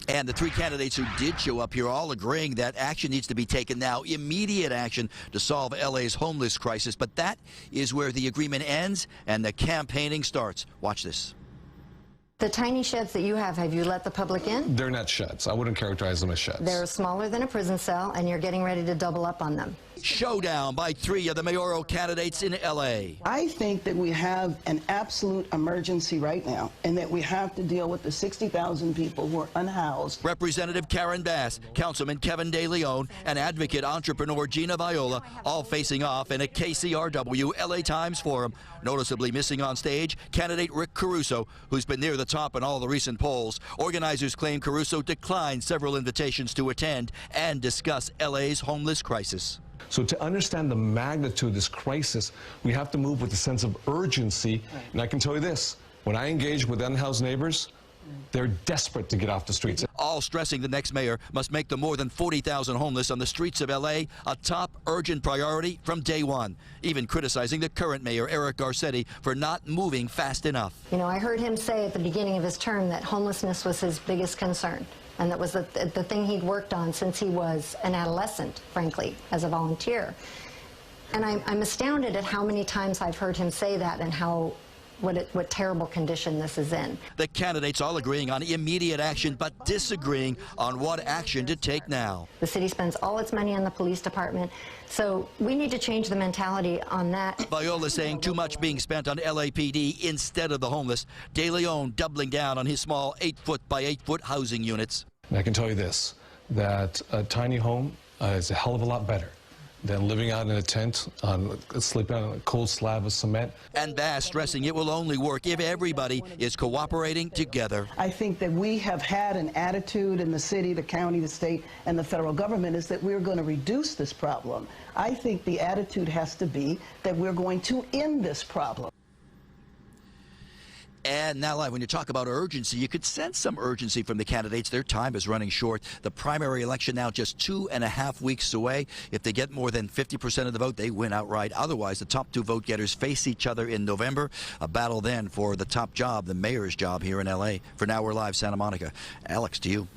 And the three candidates who did show up here all agreeing that action needs to be taken now, immediate action to solve LA's homeless crisis. But that is where the agreement ends and the campaigning starts. Watch this. The tiny sheds that you have you let the public in? They're not sheds. I wouldn't characterize them as sheds. They're smaller than a prison cell, and you're getting ready to double up on them. Showdown by three of the mayoral candidates in L.A. I think that we have an absolute emergency right now, and that we have to deal with the 60,000 people who are unhoused. Representative Karen Bass, Councilman Kevin De Leon, and advocate entrepreneur Gina Viola, all facing off in a KCRW LA Times forum. Noticeably missing on stage, candidate Rick Caruso, who's been near the top in all the recent polls. Organizers claim Caruso declined several invitations to attend and discuss LA's homeless crisis. So to understand the magnitude of this crisis, we have to move with a sense of urgency. And I can tell you this, when I engage with unhoused neighbors, they're desperate to get off the streets. All stressing the next mayor must make the more than 40,000 homeless on the streets of L.A. a top urgent priority from day one, even criticizing the current mayor, Eric Garcetti, for not moving fast enough. You know, I heard him say at the beginning of his term that homelessness was his biggest concern, and that was the thing he'd worked on since he was an adolescent, frankly, as a volunteer. And I'm astounded at how many times I've heard him say that and what terrible condition this is in. The candidates all agreeing on immediate action, but disagreeing on what action to take now. The city spends all its money on the police department, so we need to change the mentality on that. Viola saying too much being spent on LAPD instead of the homeless. De Leon doubling down on his small 8-foot by 8-foot housing units. And I can tell you this, that a tiny home is a hell of a lot better than living out in a tent, sleeping on a cold slab of cement. And Bass stressing it will only work if everybody is cooperating together. I think that we have had an attitude in the city, the county, the state, and the federal government is that we're going to reduce this problem. I think the attitude has to be that we're going to end this problem. And now, when you talk about urgency, you could sense some urgency from the candidates. Their time is running short. The primary election now just 2.5 weeks away. If they get more than 50% of the vote, they win outright. Otherwise, the top two vote getters face each other in November. A battle then for the top job, the mayor's job here in L.A. For now, we're live, Santa Monica. Alex, to you.